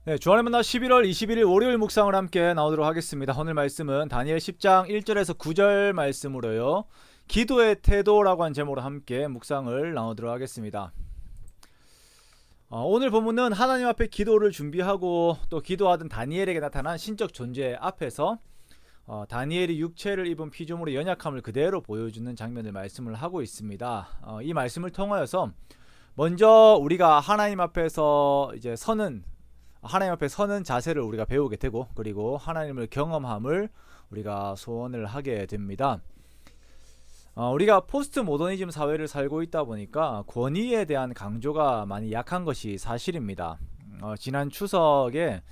네, 주안의 만나 11월 21일 월요일 묵상을 함께 나오도록 하겠습니다. 오늘 말씀은 다니엘 10장 1절에서 9절 말씀으로요. 기도의 태도라고 한 제목으로 함께 묵상을 나오도록 하겠습니다. 오늘 본문은 하나님 앞에 기도를 준비하고 또 기도하던 다니엘에게 나타난 신적 존재 앞에서 다니엘이 육체를 입은 피조물의 연약함을 그대로 보여주는 장면을 말씀을 하고 있습니다. 이 말씀을 통하여서 먼저 우리가 하나님 앞에 서는 자세를 우리가 배우게 되고, 그리고 하나님을 경험함을 우리가 소원을 하게 됩니다. 우리가 포스트 모더니즘 사회를 살고 있다 보니까 권위에 대한 강조가 많이 약한 것이 사실입니다. 지난 추석에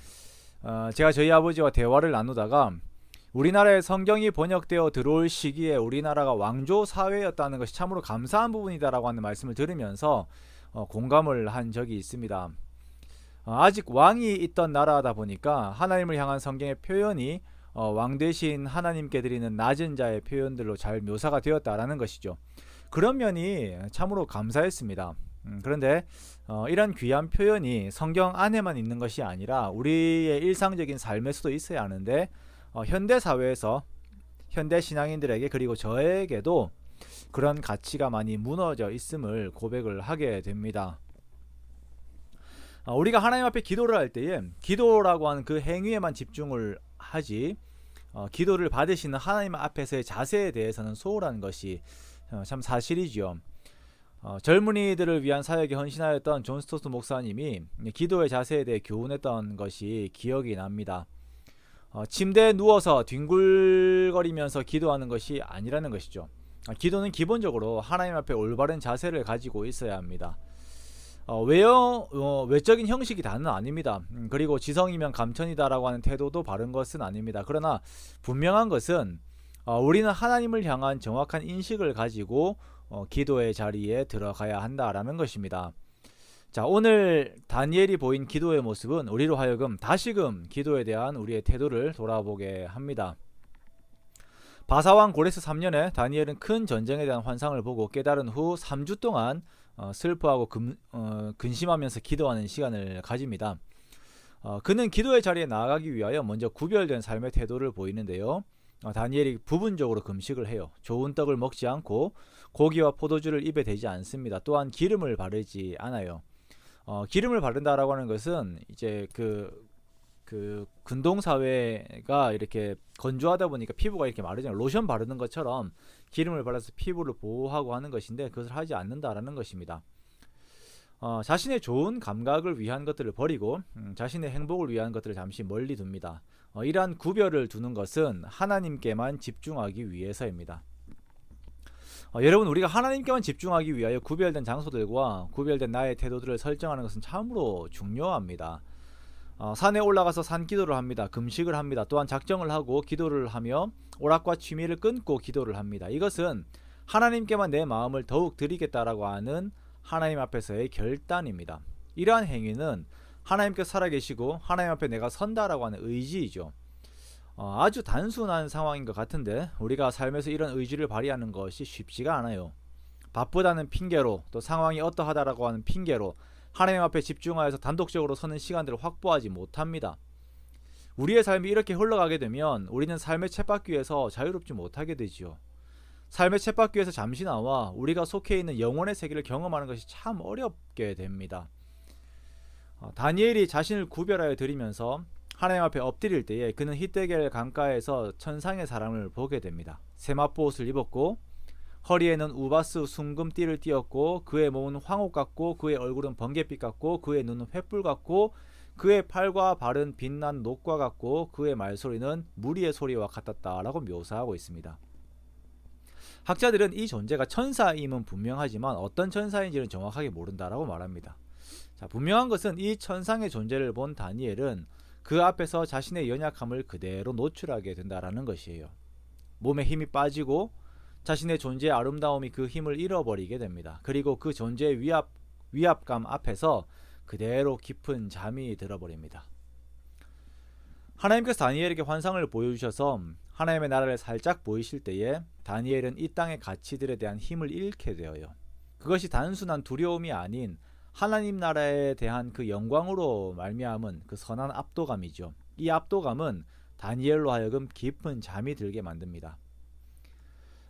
제가 저희 아버지와 대화를 나누다가 우리나라에 성경이 번역되어 들어올 시기에 우리나라가 왕조 사회였다는 것이 참으로 감사한 부분이다라고 하는 말씀을 들으면서 공감을 한 적이 있습니다. 아직 왕이 있던 나라다 보니까 하나님을 향한 성경의 표현이 왕 대신 하나님께 드리는 낮은 자의 표현들로 잘 묘사가 되었다라는 것이죠. 그런 면이 참으로 감사했습니다. 그런데 이런 귀한 표현이 성경 안에만 있는 것이 아니라 우리의 일상적인 삶에서도 있어야 하는데, 현대 사회에서 현대 신앙인들에게, 그리고 저에게도 그런 가치가 많이 무너져 있음을 고백을 하게 됩니다. 우리가 하나님 앞에 기도를 할 때에 기도라고 하는 그 행위에만 집중을 하지, 기도를 받으시는 하나님 앞에서의 자세에 대해서는 소홀한 것이 참 사실이지요. 젊은이들을 위한 사역에 헌신하였던 존 스토트 목사님이 기도의 자세에 대해 교훈했던 것이 기억이 납니다. 침대에 누워서 뒹굴거리면서 기도하는 것이 아니라는 것이죠. 기도는 기본적으로 하나님 앞에 올바른 자세를 가지고 있어야 합니다. 외적인 형식이 다는 아닙니다. 그리고 지성이면 감천이다라고 하는 태도도 바른 것은 아닙니다. 그러나 분명한 것은 우리는 하나님을 향한 정확한 인식을 가지고 기도의 자리에 들어가야 한다라는 것입니다. 자, 오늘 다니엘이 보인 기도의 모습은 우리로 하여금 다시금 기도에 대한 우리의 태도를 돌아보게 합니다. 바사왕 고레스 3년에 다니엘은 큰 전쟁에 대한 환상을 보고 깨달은 후 3주 동안 슬퍼하고 근심하면서 기도하는 시간을 가집니다. 그는 기도의 자리에 나아가기 위하여 먼저 구별된 삶의 태도를 보이는데요. 다니엘이 부분적으로 금식을 해요. 좋은 떡을 먹지 않고 고기와 포도주를 입에 대지 않습니다. 또한 기름을 바르지 않아요. 기름을 바른다라고 하는 것은 이제 그 근동 사회가 이렇게 건조하다 보니까 피부가 이렇게 마르잖아요. 로션 바르는 것처럼 기름을 발라서 피부를 보호하고 하는 것인데, 그것을 하지 않는다라는 것입니다. 자신의 좋은 감각을 위한 것들을 버리고 자신의 행복을 위한 것들을 잠시 멀리 둡니다. 이러한 구별을 두는 것은 하나님께만 집중하기 위해서입니다. 여러분, 우리가 하나님께만 집중하기 위하여 구별된 장소들과 구별된 나의 태도들을 설정하는 것은 참으로 중요합니다. 산에 올라가서 산기도를 합니다. 금식을 합니다. 또한 작정을 하고 기도를 하며 오락과 취미를 끊고 기도를 합니다. 이것은 하나님께만 내 마음을 더욱 드리겠다라고 하는 하나님 앞에서의 결단입니다. 이러한 행위는 하나님께서 살아계시고 하나님 앞에 내가 선다라고 하는 의지이죠. 아주 단순한 상황인 것 같은데 우리가 삶에서 이런 의지를 발휘하는 것이 쉽지가 않아요. 바쁘다는 핑계로, 또 상황이 어떠하다라고 하는 핑계로 하나님 앞에 집중하여서 단독적으로 서는 시간들을 확보하지 못합니다. 우리의 삶이 이렇게 흘러가게 되면 우리는 삶의 쳇바퀴에서 자유롭지 못하게 되지요. 삶의 쳇바퀴에서 잠시 나와 우리가 속해 있는 영혼의 세계를 경험하는 것이 참 어렵게 됩니다. 다니엘이 자신을 구별하여 드리면서 하나님 앞에 엎드릴 때에 그는 히데겔 강가에서 천상의 사람을 보게 됩니다. 세마포옷을 입었고 허리에는 우바스 순금 띠를 띠었고, 그의 몸은 황옥 같고, 그의 얼굴은 번갯빛 같고, 그의 눈은 횃불 같고, 그의 팔과 발은 빛난 녹과 같고, 그의 말소리는 무리의 소리와 같았다라고 묘사하고 있습니다. 학자들은 이 존재가 천사임은 분명하지만 어떤 천사인지는 정확하게 모른다라고 말합니다. 자, 분명한 것은 이 천상의 존재를 본 다니엘은 그 앞에서 자신의 연약함을 그대로 노출하게 된다라는 것이에요. 몸에 힘이 빠지고 자신의 존재의 아름다움이 그 힘을 잃어버리게 됩니다. 그리고 그 존재의 위압감 앞에서 그대로 깊은 잠이 들어버립니다. 하나님께서 다니엘에게 환상을 보여주셔서 하나님의 나라를 살짝 보이실 때에 다니엘은 이 땅의 가치들에 대한 힘을 잃게 되어요. 그것이 단순한 두려움이 아닌 하나님 나라에 대한 그 영광으로 말미암은 그 선한 압도감이죠. 이 압도감은 다니엘로 하여금 깊은 잠이 들게 만듭니다.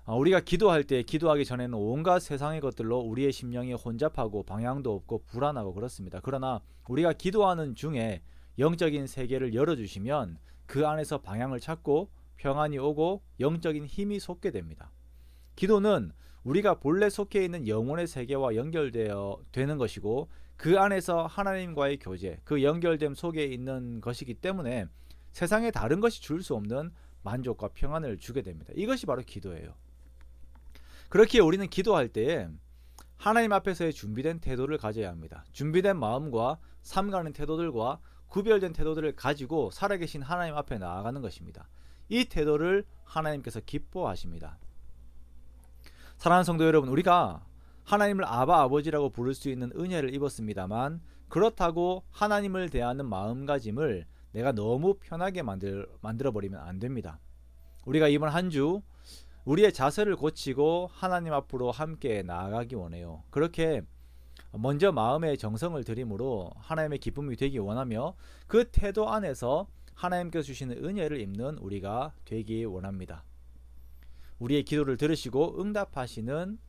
우리가 기도할 때 기도하기 전에는 온갖 세상의 것들로 우리의 심령이 혼잡하고 방향도 없고 불안하고 그렇습니다. 그러나 우리가 기도하는 중에 영적인 세계를 열어주시면 그 안에서 방향을 찾고 평안이 오고 영적인 힘이 솟게 됩니다. 기도는 우리가 본래 속해 있는 영혼의 세계와 연결되어 되는 것이고 그 안에서 하나님과의 교제, 그 연결됨 속에 있는 것이기 때문에 세상에 다른 것이 줄 수 없는 만족과 평안을 주게 됩니다. 이것이 바로 기도예요. 그렇기에 우리는 기도할 때에 하나님 앞에서의 준비된 태도를 가져야 합니다. 준비된 마음과 삼가는 태도들과 구별된 태도들을 가지고 살아계신 하나님 앞에 나아가는 것입니다. 이 태도를 하나님께서 기뻐하십니다. 사랑하는 성도 여러분, 우리가 하나님을 아바 아버지라고 부를 수 있는 은혜를 입었습니다만 그렇다고 하나님을 대하는 마음가짐을 내가 너무 편하게 만들어버리면 안 됩니다. 우리가 이번 한 주 우리의 자세를 고치고 하나님 앞으로 함께 나아가기 원해요. 그렇게 먼저 마음의 정성을 들임으로 하나님의 기쁨이 되기 원하며 그 태도 안에서 하나님께서 주시는 은혜를 입는 우리가 되기 원합니다. 우리의 기도를 들으시고 응답하시는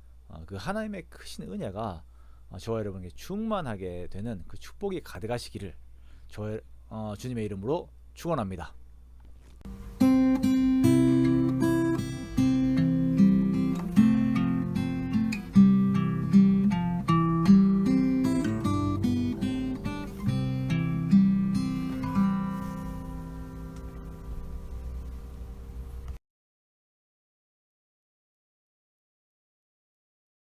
그 하나님의 크신 은혜가 저와 여러분에게 충만하게 되는 그 축복이 가득하시기를 주님의 이름으로 축원합니다.